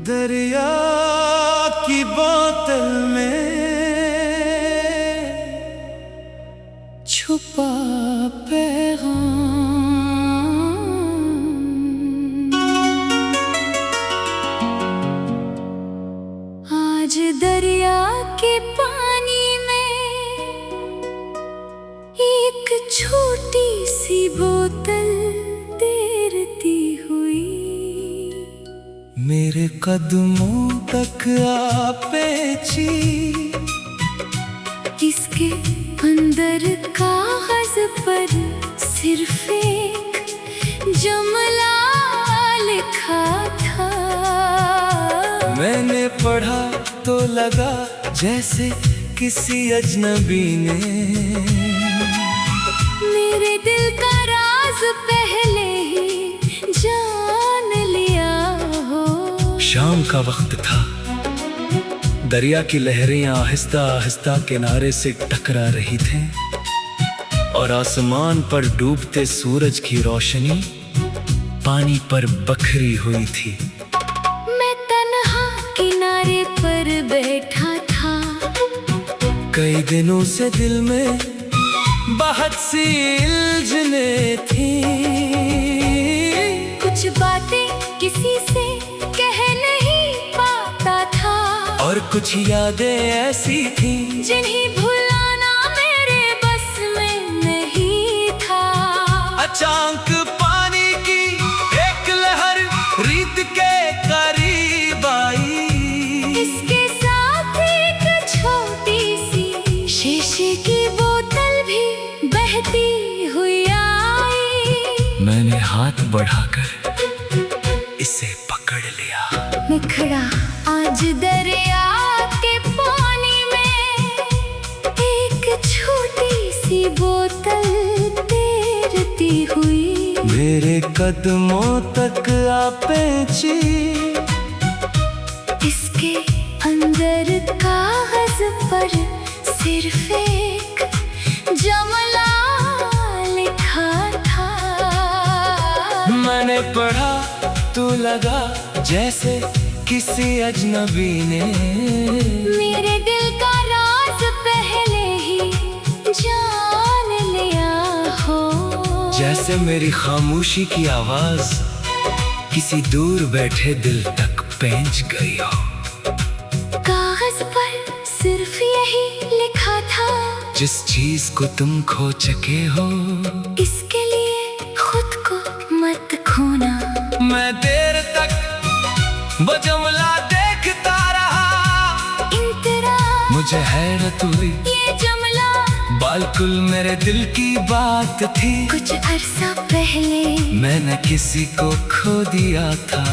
दरिया की बोतल में छुपा पैगाम। आज दरिया के पानी में एक छोटी सी बोतल तैरती हुई मेरे कदमों तक आ पेची। इसके अंदर कागज पर सिर्फ एक जुमला लिखा था। मैंने पढ़ा तो लगा जैसे किसी अजनबी ने मेरे दिल का राज पहले ही जान लिया हो। शाम का वक्त था, दरिया की लहरें आहिस्ता आहिस्ता किनारे से टकरा रही थीं और आसमान पर डूबते सूरज की रोशनी पानी पर बखरी हुई थी। मैं तन्हा किनारे पर बैठा था। कई दिनों से दिल में बहुत सी उलझनें थीं। कुछ बातें किसी से कह नहीं पाता था और कुछ यादें ऐसी थीं जिन्हें भुलाना मेरे बस में नहीं था। अचानक पानी की एक लहर रीत के करीब आई। इसके साथ एक छोटी सी शीशे की बोतल भी बहती हुई आई। मैंने हाथ बढ़ाकर इसे पकड़ लिया। मैं खड़ा आज दरिया के पानी में एक छोटी सी बोतल तैरती हुई मेरे कदमों तक आ पेची। इसके अंदर कागज पर सिर्फ एक जुमला लिखा था। मैंने पढ़ा तो लगा जैसे किसी अजनबी ने मेरे दिल का राज पहले ही जान लिया हो। जैसे मेरी खामोशी की आवाज किसी दूर बैठे दिल तक पहुंच गई हो। कागज पर सिर्फ यही लिखा था, जिस चीज को तुम खो चुके हो इसके लिए खुद को मत खोना। मैं देर तक वो जुमला देखता रहा। मुझे हैरत हुई ये जुमला बिल्कुल मेरे दिल की बात थी। कुछ अरसा पहले मैंने किसी को खो दिया था।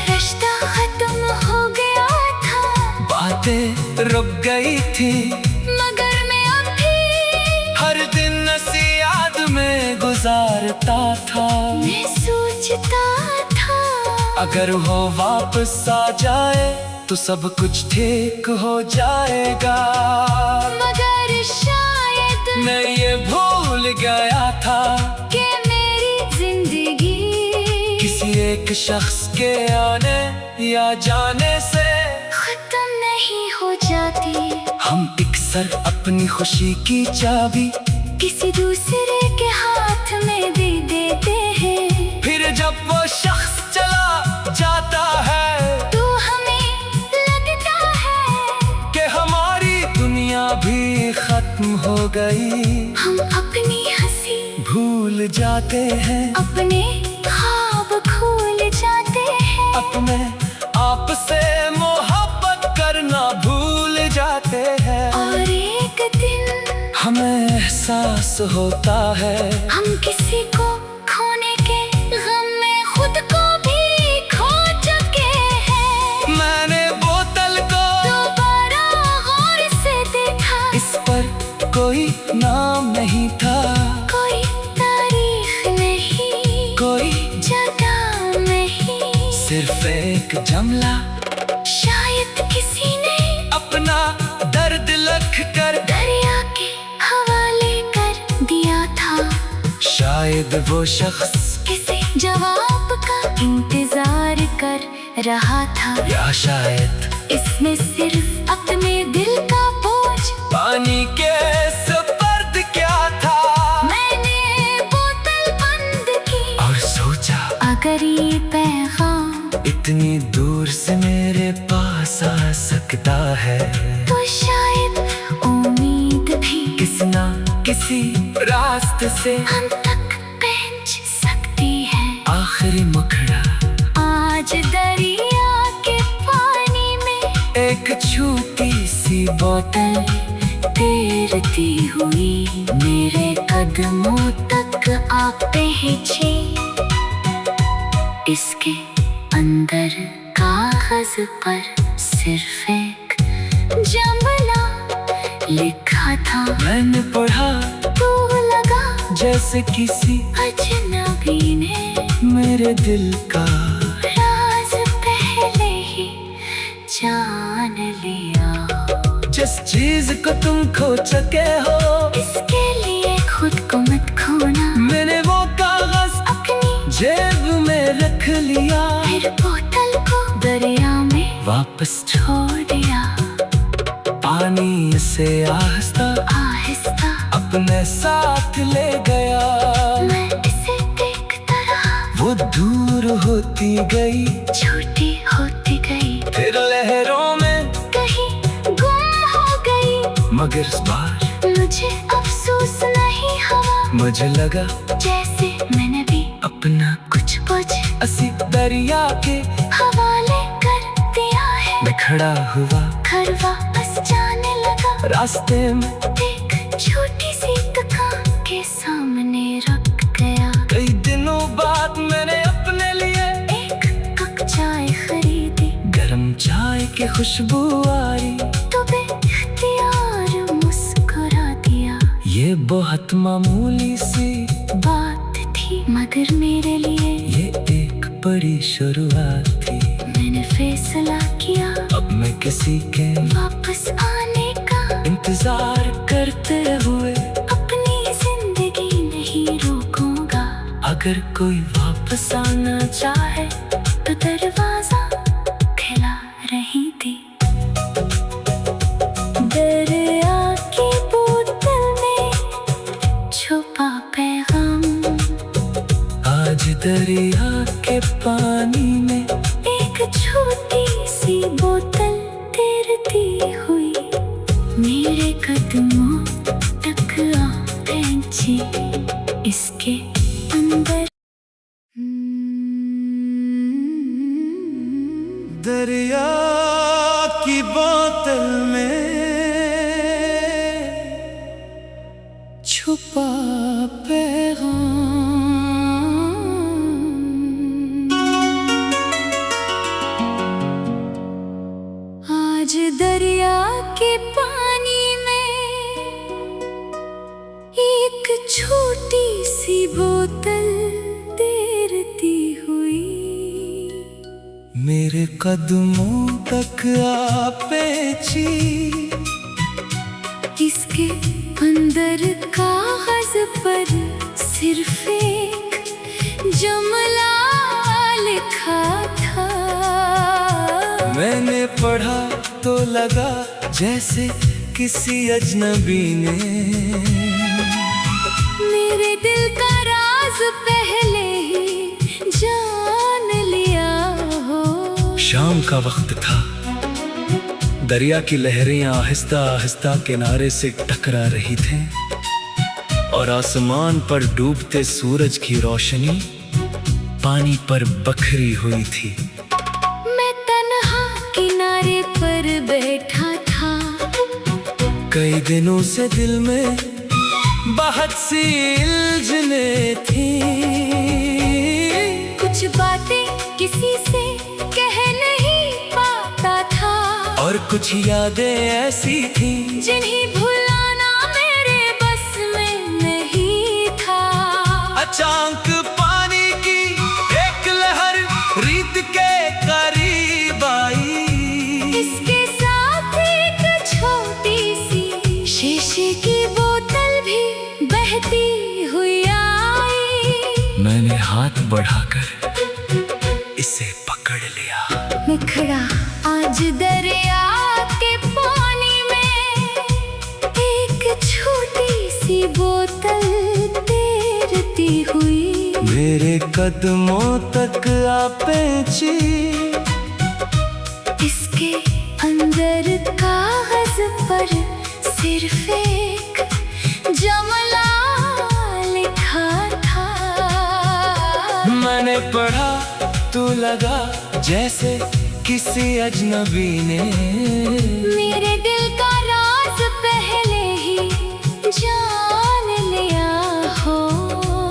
रिश्ता खत्म हो गया था। बातें रुक गई थी मगर मैं अभी हर दिन ऐसी याद में गुजारता था। मैं सोचता था अगर वो वापस आ जाए तो सब कुछ ठीक हो जाएगा। मगर शायद मैं ये भूल गया था कि मेरी जिंदगी किसी एक शख्स के आने या जाने से खत्म नहीं हो जाती। हम अक्सर अपनी खुशी की चाबी किसी दूसरे के हाथ में दे देते हैं। फिर जब वो शख्स चला जाता है तो हमें लगता है कि हमारी दुनिया भी खत्म हो गई। हम अपनी हंसी भूल जाते हैं, अपने ख्वाब भूल जाते हैं, अपने आप से मोहब्बत करना भूल जाते हैं। और एक दिन हमें एहसास होता है हम किसी को खोने के गम में खुद को भी खो चुके हैं। मैंने बोतल को दोबारा गौर से देखा। इस पर कोई नाम नहीं था, कोई तारीख नहीं, कोई जगह नहीं, सिर्फ एक जुमला। शायद किसी ने अपना दर्द लिख कर दरिया के हवाले कर दिया था। शायद वो शख्स किसी जवाब का इंतजार कर रहा था, या शायद इसमें सिर्फ अपने दिल का बोझ। पानी के सुपर्द क्या था। मैंने बोतल बंद की और सोचा अगर ये पैगाम इतनी दूर से मेरे पास आ सकता है तो शायद उम्मीद भी किसी ना किसी रास्ते से हम तक पहुंच सकती है। आखिरी मुखड़ा आज दरिया के पानी में एक छोटी सी बोतल तैरती हुई मेरे कदमों तक आ पहुंची। इसके अंदर कागज पर सिर्फ एक जुमला लिखा था। मैंने पढ़ा तो लगा जैसे किसी अजनबी ने मेरे दिल का राज पहले ही जान लिया। जिस चीज को तुम खो चुके हो इसके लिए खुद को मत खोना। मैंने वो कागज अपनी जेब में रख लिया, फिर बोतल को दरिया में वापस छोड़ दिया। पानी से आहिस्ता आहिस्ता अपने साथ ले गया। मैं इसे देखता रहा, वो दूर होती गई, छोटी होती गई, फिर लहरों में कहीं गुम हो गई। मगर इस बार मुझे अफसोस नहीं हुआ, मुझे लगा जैसे मैंने भी अपना कुछ असी दरिया के हवाले कर दिया है। मैं खड़ा हुआ, घर वापस जाने लगा, रास्ते में एक छोटी सी दुकान के सामने रुक गया। कई दिनों बाद मैंने अपने लिए एक कप चाय खरीदी, गरम चाय की खुशबू आ रही तो बेख्तियार मुस्कुरा दिया। ये बहुत मामूली सी बात थी मगर मेरे लिए ये एक बड़ी शुरुआत थी। मैंने फैसला किया अब मैं किसी के वापस आने का इंतजार करते हुए अपनी जिंदगी नहीं रोकूंगा। अगर कोई वापस आना चाहे तो दरवाजा खुला रही थी। दरिया की बोतल में छुपा पैगाम, आज दरिया के पानी में एक छोटी सी बोतल तैरती हुई मेरे कदमों तक आ पहुंची। इसके अंदर दरिया की बोतल में छुपा पैगाम। आज दरिया के पानी में एक छोटी सी बोतल तैरती हुई मेरे कदमों तक आ पहुंची। इसके अंदर कागज पर सिर्फ एक जुमला लिखा था। मैंने पढ़ा तो लगा जैसे किसी अजनबी ने मेरे दिल का राज पहले ही जान लिया हो। शाम का वक्त था, दरिया की लहरें आहिस्ता आहिस्ता किनारे से टकरा रही थीं और आसमान पर डूबते सूरज की रोशनी पानी पर बखरी हुई थी। मैं तन्हा किनारे पर बैठा था, कई दिनों से दिल में बहुत सी उलझनें थीं। कुछ बातें किसी से कह नहीं पाता था और कुछ यादें ऐसी थीं जिन्हें भुलाना मेरे बस में नहीं था। अचानक पानी की एक लहर रीत के करीब आई। इसके साथ एक छोटी सी शीशे की बोतल भी बहती हुई आई। मैंने हाथ बढ़ाकर इसे पकड़ लिया। मुखड़ा आज दरिया के पानी में, एक छोटी सी बोतल तैरती हुई मेरे कदमों तक आ पहुंची। इसके अंदर कागज पर सिर्फ एक जुमला लिखा था। मैंने पढ़ा तो लगा जैसे किसी अजनबी ने मेरे दिल का राज पहले ही जान लिया हो।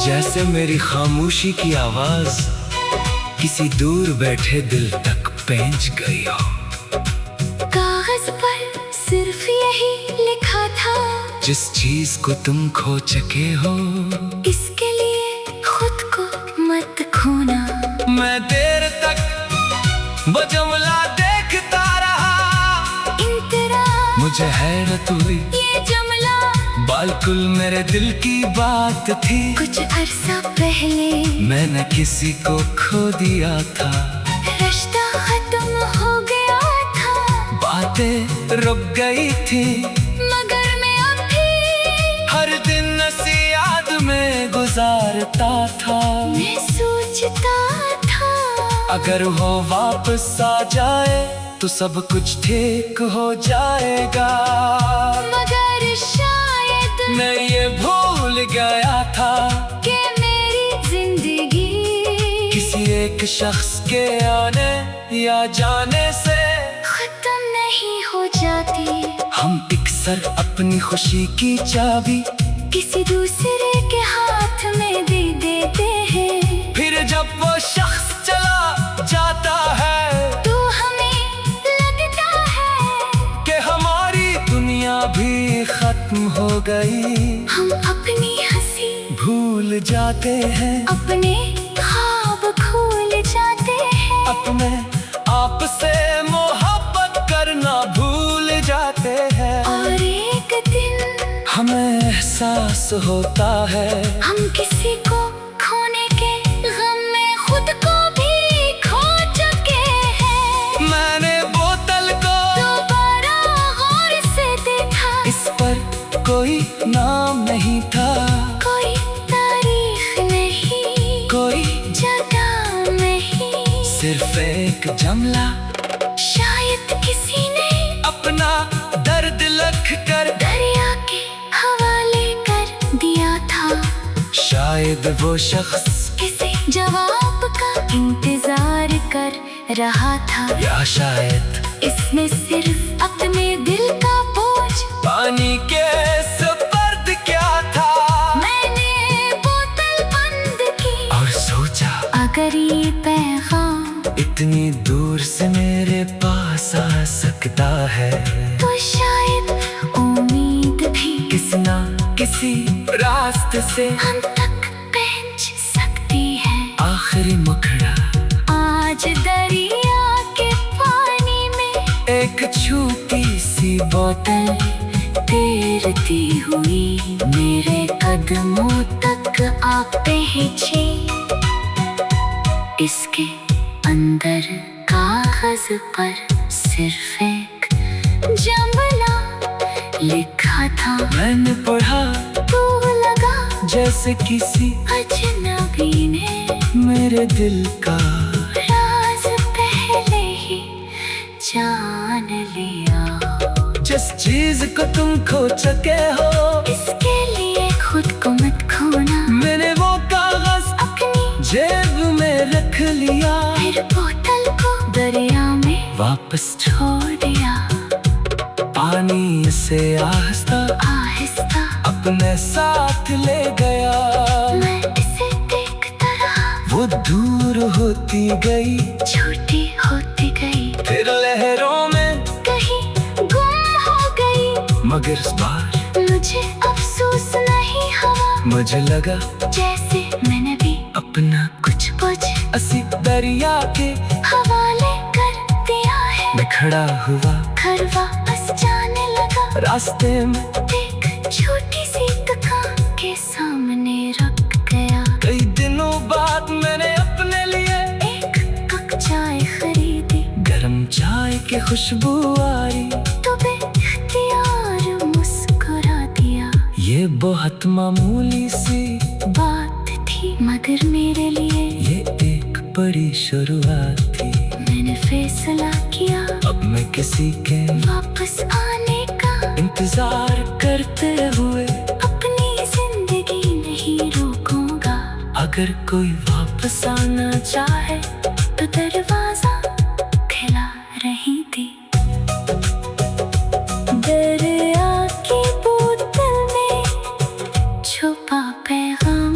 जैसे मेरी खामोशी की आवाज किसी दूर बैठे दिल तक पहुंच गई हो। कागज पर सिर्फ यही लिखा था, जिस चीज को तुम खो चुके हो इसके लिए खुद को मत खोना। मैं देर तक वो जुमला देखता रहा, इंतरा मुझे हैरत हुई ये जुमला बिल्कुल मेरे दिल की बात थी। कुछ अरसा पहले मैंने किसी को खो दिया था, रिश्ता खत्म हो गया था। बातें रुक गई थी, मगर मैं अभी हर दिन ऐसी याद में गुजारता था। मैं सोचता था अगर वो वापस आ जाए तो सब कुछ ठीक हो जाएगा। मगर शायद मैं ये भूल गया था कि मेरी जिंदगी किसी एक शख्स के आने या जाने से खत्म नहीं हो जाती। हम अक्सर अपनी खुशी की चाबी किसी दूसरे के हाथ में दे देते हैं, फिर जब वो शख्स चला जाता है तो हमें लगता है कि हमारी दुनिया भी खत्म हो गई। हम अपनी हंसी भूल जाते हैं, अपने ख्वाब भूल जाते हैं, अपने आप से मोहब्बत करना भूल जाते हैं। और एक दिन हमें एहसास होता है हम किसी को खोने के गम में खुद को भी खो चुके हैं। मैंने बोतल को दोबारा गौर से देखा, इस पर कोई नाम नहीं था, कोई तारीख नहीं, कोई जगह नहीं, सिर्फ एक जुमला। शायद किसी ने अपना दर्द लिख कर दरिया के हवाले कर दिया था। शायद वो शख्स किसी जवाब का इंतजार कर रहा था, या शायद इसमें सिर्फ अपने दिल का बोझ पानी के सुपर्द क्या था। मैंने बोतल बंद की और सोचा अगर ये पैगाम इतनी दूर से मेरे पास आ सकता है तो शायद उम्मीद भी किसी ना किसी रास्ते से हम तक पहुंच सकती है। आखिरी मुखड़ा आज दरिया के पानी में एक छोटी सी बोतल तैरती हुई मेरे कदमों तक आ पहुंची। इसके अंदर कागज पर सिर्फ एक जुमला लिखा था। मैंने पढ़ा तो लगा जैसे किसी अजनबी ने मेरे दिल का राज पहले ही जान लिया। जिस चीज को तुम खो चुके हो इसके लिए खुद को मत खोना। मैंने वो कागज अपनी जेब में रख लिया, फिर बोतल को दरिया में वापस छोड़ दिया। पानी से आहिस्ता आहिस्ता अपने साथ ले गया। मैं इसे देखता रहा, वो दूर होती गई, छोटी होती गई, फिर लहरों में कहीं गुम हो गई। मगर इस बार मुझे अफसोस नहीं हुआ, मुझे लगा जैसे मैंने भी अपना कुछ कुछ असी दरिया के हवाले कर दिया है। मैं खड़ा हुआ, घर वापस जाने लगा, रास्ते में एक छोटी सी दुकान के सामने रुक गया। कई दिनों बाद मैंने अपने लिए एक कप चाय खरीदी, गर्म खुशबू आई तो बेख्तियार मुस्कुरा दिया। ये बहुत मामूली सी बात थी मगर मेरे लिए ये एक बड़ी शुरुआत थी। मैंने फैसला किया अब मैं किसी के वापस आने का इंतजार करते हुए अपनी जिंदगी नहीं रोकूंगा। अगर कोई वापस आना चाहे तो दरवाजा खिला रही थी। दरिया की बोतल में छुपा पैगाम,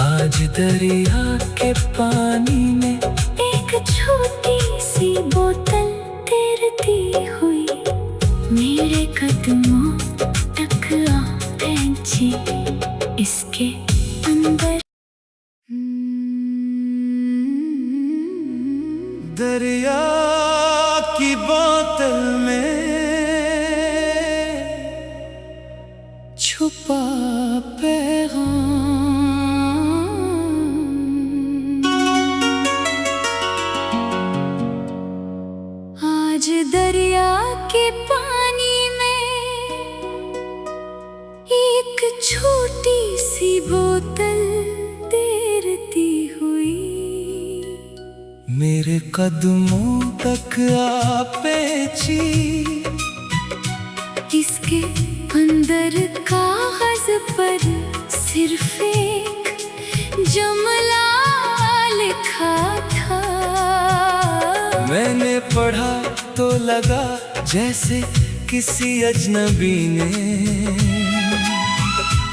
आज दरिया के पानी में एक छोटी सी बोतल तैरती हुई मेरे कदमों तक आ पहुंची। इसके अंदर दरिया की बोतल में छुपा पैगाम। आज दरिया के पानी में एक छोटी सी बोतल तैरती हुई मेरे कदमों तक आ पहुंची। इसके अंदर कागज पर सिर्फ एक जुमला लिखा था। मैंने पढ़ा तो लगा जैसे किसी अजनबी ने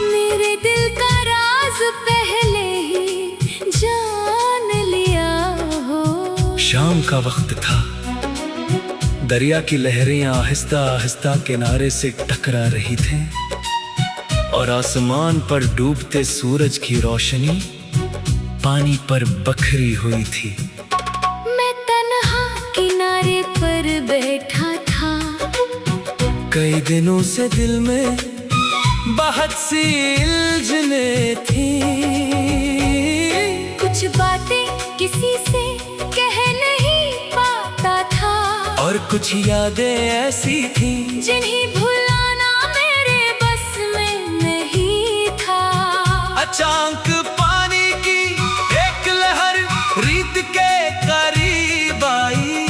मेरे दिल का राज पहले ही जान लिया हो। शाम का वक्त था, दरिया की लहरें आहिस्ता आहिस्ता किनारे से टकरा रही थीं और आसमान पर डूबते सूरज की रोशनी पानी पर बखरी हुई थी। मैं तन्हा किनारे पर बैठा था, कई दिनों से दिल में बहुत सी उलझनें थीं। कुछ बातें किसी से कह नहीं पाता था और कुछ यादें ऐसी थीं जिन्हें भुलाना मेरे बस में नहीं था। अचानक पानी की एक लहर रीत के करीब आई।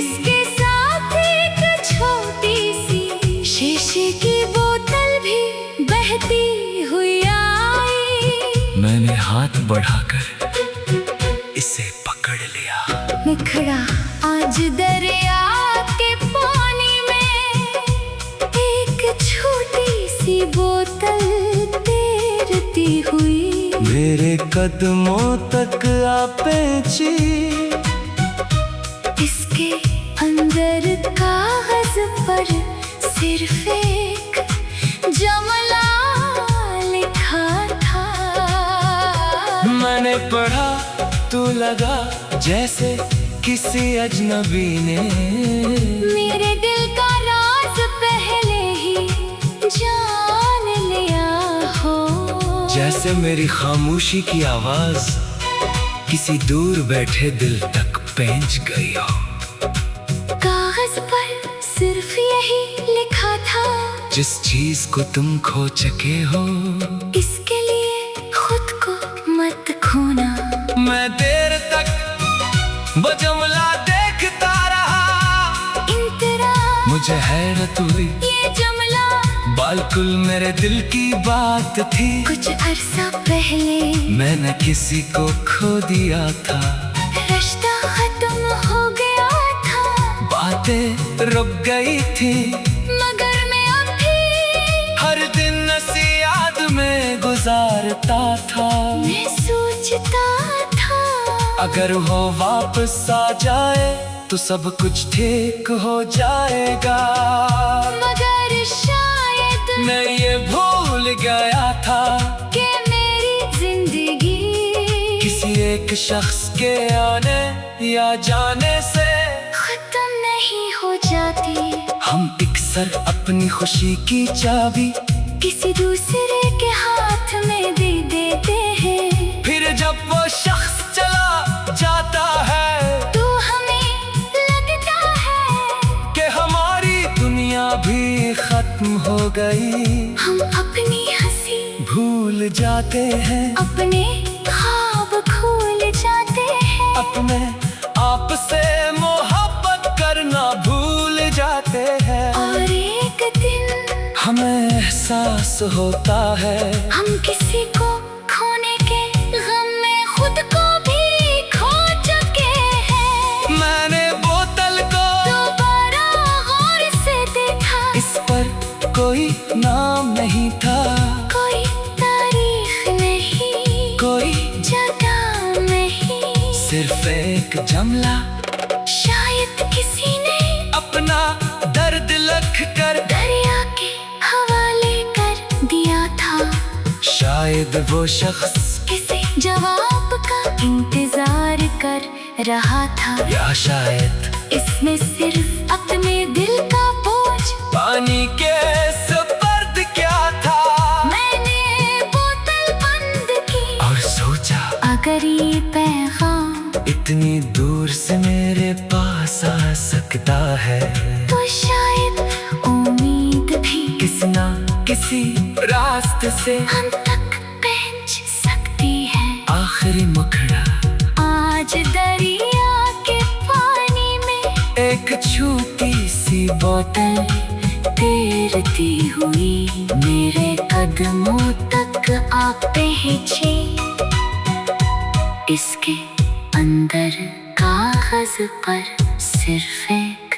इसके साथ एक छोटी सी शीशे की बोतल भी बहती हुई आई। मैंने हाथ बढ़ाकर इसे पकड़ लिया। मैं खड़ा आज दरिया के पानी में एक छोटी सी बोतल तैरती हुई मेरे कदमों तक आ पहुंची। इसके अंदर कागज पर सिर्फ एक जुमला लिखा था। मैंने पढ़ा तो लगा जैसे किसी अजनबी ने मेरे दिल का राज पहले ही जान लिया हो। जैसे मेरी खामोशी की आवाज किसी दूर बैठे दिल तक पहुंच गई हो। कागज पर सिर्फ यही लिखा था, जिस चीज को तुम खो चुके हो इसके लिए खुद को मत खोना। मैं देर तक वो जुमला देखता रहा। इंतरा मुझे हैरत हुई, ये जुमला बिल्कुल मेरे दिल की बात थी। कुछ अरसा पहले मैंने किसी को खो दिया था। रिश्ता खत्म हो गया था, बातें रुक गई थी, मगर मैं अब भी हर दिन ऐसी याद में गुजारता था। मैं सोचता था अगर वो वापस आ जाए तो सब कुछ ठीक हो जाएगा। मगर शायद मैं ये भूल गया था कि मेरी जिंदगी किसी एक शख्स के आने या जाने से खत्म नहीं हो जाती। हम अक्सर अपनी खुशी की चाबी किसी दूसरे के हाथ में दे देते हैं, फिर जब वो शख्स चला जाता है तो हमें लगता जाते हैं, अपने ख्वाब भूल जाते हैं, अपने आप से मोहब्बत करना भूल जाते हैं। और एक दिन हमें एहसास होता है हम किसी को खोने के गम में खुद को भी खो चुके हैं। मैंने बोतल को दोबारा गौर से देखा, इस पर कोई नाम नहीं था, कोई तारीख नहीं, कोई जगह नहीं, सिर्फ एक जमला। शायद किसी ने अपना दर्द लिख कर दरिया के हवाले कर दिया था। शायद वो शख्स किसी जवाब का इंतजार कर रहा था, या शायद इसमें सिर्फ अपने दिल का बोझ पानी के सुपर्द क्या था। मैंने बोतल बंद की और सोचा अगर ये पैगाम इतनी दूर से मेरे पास आ सकता है, तो शायद उम्मीद भी किसी ना किसी रास्ते से हम तक पहुंच सकती है। आखिरी मुखड़ा आज दरिया के पानी में एक छोटी सी बोतल तैरती हुई मेरे कदमों तक आ पहुंची। इसके अंदर कागज पर सिर्फ एक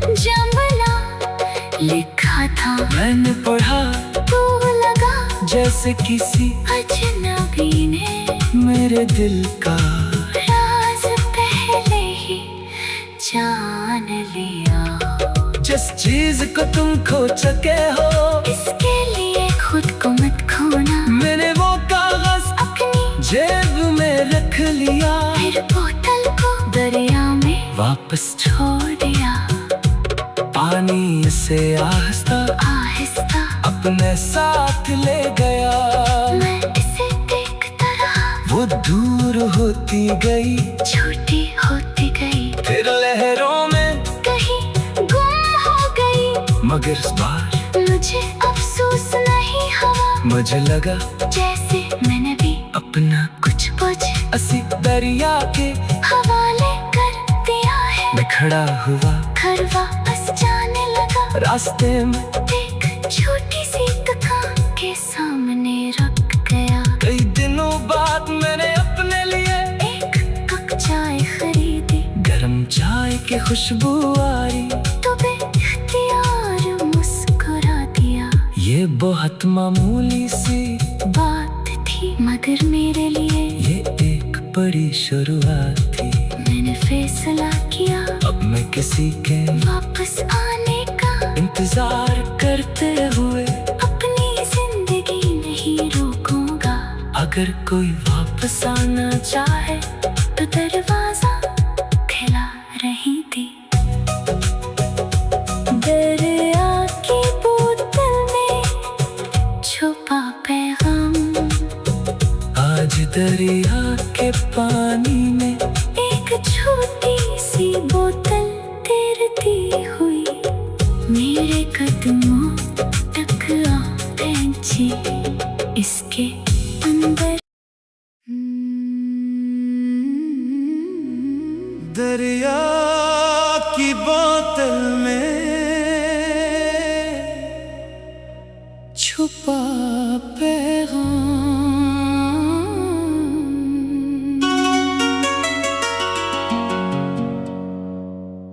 जुमला लिखा था, मैंने पढ़ा तू लगा जैसे किसी अजनबी ने मेरे दिल का राज पहले ही जान लिया। जिस चीज को तुम खो चुके हो, इसके लिए खुद को मत खोना, मैंने वो कागज अपनी जेब में रख लिया, फिर बोतल को दरिया में वापस छोड़ दिया। पानी से आहिस्ता आहिस्ता अपने साथ ले गया, मैं इसे देखता रहा, वो दूर होती गई, छोटी होती गई, फिर लहरों में कहीं गुम हो गई। मगर इस बार मुझे अफसोस नहीं हुआ, मुझे लगा जैसे मैंने भी अपना कुछ बोझ असी दरिया के हवाले कर दिया है। मैं खड़ा हुआ घर वापस जाने लगा, रास्ते में एक छोटी सी दुकान के सामने रुक गया। कई दिनों बाद मैंने अपने लिए एक कप चाय खरीदी, गरम चाय की खुशबू आई, तो बेख्तियार मुस्कुरा दिया। ये बहुत मामूली सी बात थी मगर मेरे लिए ये एक बड़ी शुरुआत थी। मैंने फैसला किया अब मैं किसी के वापस आने का इंतजार करते हुए अपनी जिंदगी नहीं रोकूंगा। अगर कोई वापस आना चाहे तो दरवाजा खुला रही थी। दरिया की बोतल में छुपा पैगाम, आज दरिया के पानी में एक छोटी सी बोतल तैरती हुई मेरे कदमों तक आ पहुंची। इसके अंदर दरिया की बोतल में छुपा पैगाम।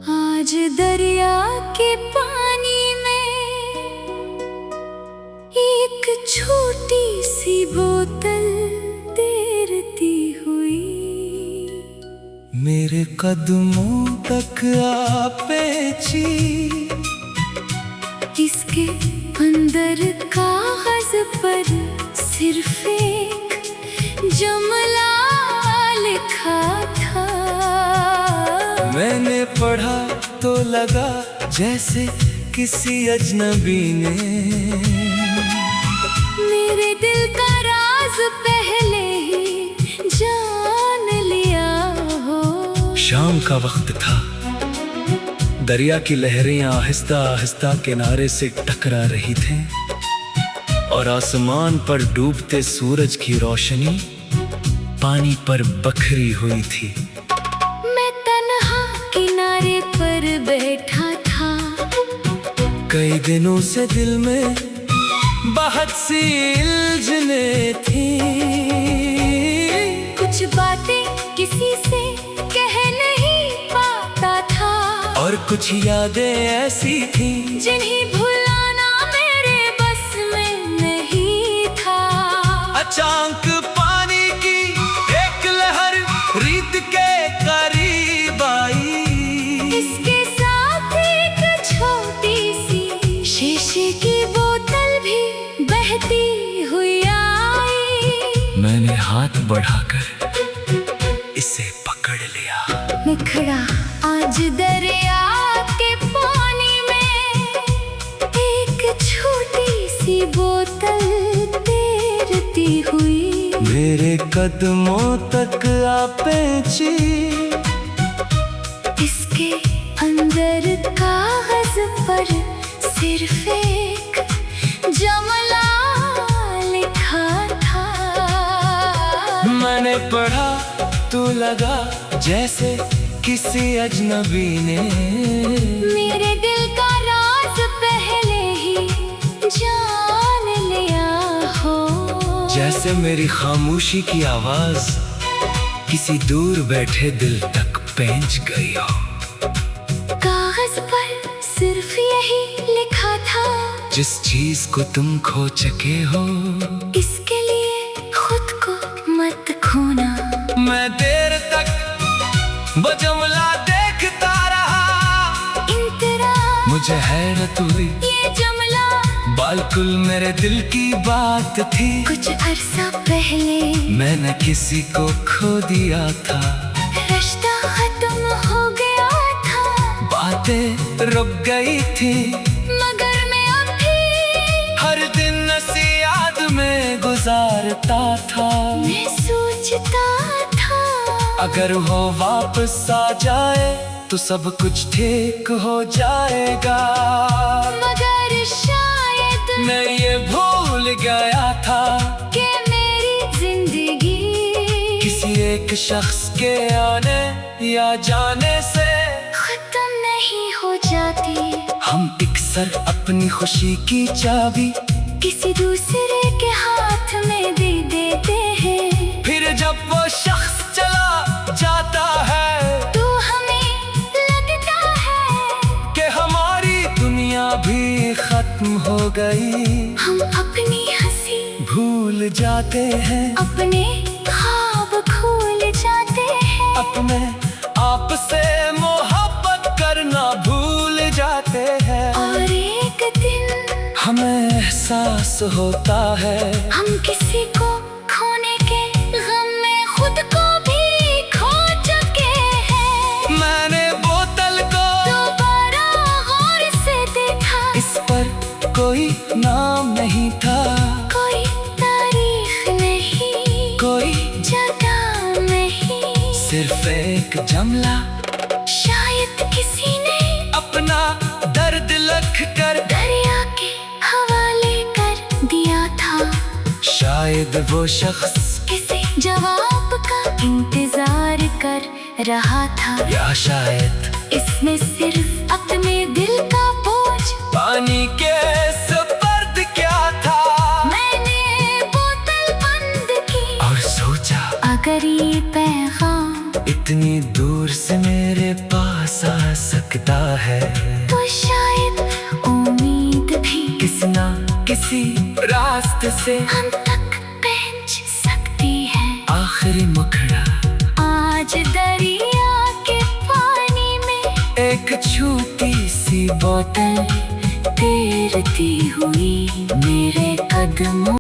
आज दरिया के पानी में एक छोटी सी बोतल तैरती हुई मेरे कदमों तक आ पहुंची। इसके अंदर कागज पर सिर्फ एक जुमला लिखा था। मैंने पढ़ा तो लगा जैसे किसी अजनबी ने मेरे दिल का राज पहले ही जान लिया हो। शाम का वक्त था, दरिया की लहरें आहिस्ता आहिस्ता किनारे से टकरा रही थीं और आसमान पर डूबते सूरज की रोशनी पानी पर बखरी हुई थी। मैं तन्हा किनारे पर बैठा था, कई दिनों से दिल में बहुत सी उलझने थी। कुछ बातें किसी से कह नहीं पाता था, और कुछ यादें ऐसी थी जिन्हें भुलाना मेरे बस में नहीं था। अचानक पानी की एक लहर रीत के करीब आई। इसके साथ एक छोटी सी शीशे की बोतल भी बहती हुई आई। मैंने हाथ बढ़ाकर इसे पकड़ लिया। मैं खड़ा आज दरिया के पानी में, एक छोटी सी बोतल तैरती हुई मेरे कदमों तक आ पहुंची। इसके अंदर कागज पर सिर्फ एक जुमला लिखा था। मैंने पढ़ा तो लगा जैसे किसी अजनबी ने मेरे दिल का राज पहले ही जान लिया हो। जैसे मेरी खामोशी की आवाज किसी दूर बैठे दिल तक पहुंच गई हो। कागज पर सिर्फ यही लिखा था, जिस चीज को तुम खो चुके हो इसके लिए खुद को मत खोना। मैं देर तक वो जुमला देखता रहा। इंतरा मुझे हैरत हुई, ये जुमला बिल्कुल मेरे दिल की बात थी। कुछ अरसा पहले मैंने किसी को खो दिया था। रिश्ता खत्म हो गया था, बातें रुक गई थी, मगर मैं अभी हर दिन ऐसी याद में गुजारता था। मैं सोचता था अगर वो वापस आ जाए तो सब कुछ ठीक हो जाएगा। मगर शायद मैं ये भूल गया था कि मेरी जिंदगी किसी एक शख्स के आने या जाने से खत्म नहीं हो जाती। हम अक्सर अपनी खुशी की चाबी किसी दूसरे के हाथ में दे देते हैं, फिर जब वो शख्स चला जाता है तो हमें लगता है कि हमारी दुनिया भी खत्म हो गई। हम अपनी हंसी भूल जाते हैं, अपने ख्वाब भूल जाते हैं, अपने आप से मोहब्बत करना भूल जाते हैं। और एक दिन हमें एहसास होता है हम किसी को खोने के गम में खुद को भी खो चुके हैं। मैंने बोतल को दोबारा गौर से देखा, इस पर कोई नाम नहीं था, कोई तारीख नहीं, कोई जगह नहीं, सिर्फ एक जुमला। शायद किसी ने अपना दर्द लिख कर दरिया के हवाले कर दिया था। शायद वो शख्स किसी जवाब का इंतजार कर रहा था, या शायद इसमें सिर्फ अपने दिल का बोझ पानी के सुपर्द क्या था। मैंने बोतल बंद की और सोचा अगर ये पैगाम इतनी दूर से मेरे पास आ सकता है तो शायद उम्मीद भी किसी ना किसी रास्ते से हम तक पहुंच सकती है। आखिरी मुखड़ा आज दरिया के पानी में एक छोटी सी बोतल तैरती हुई मेरे कदमों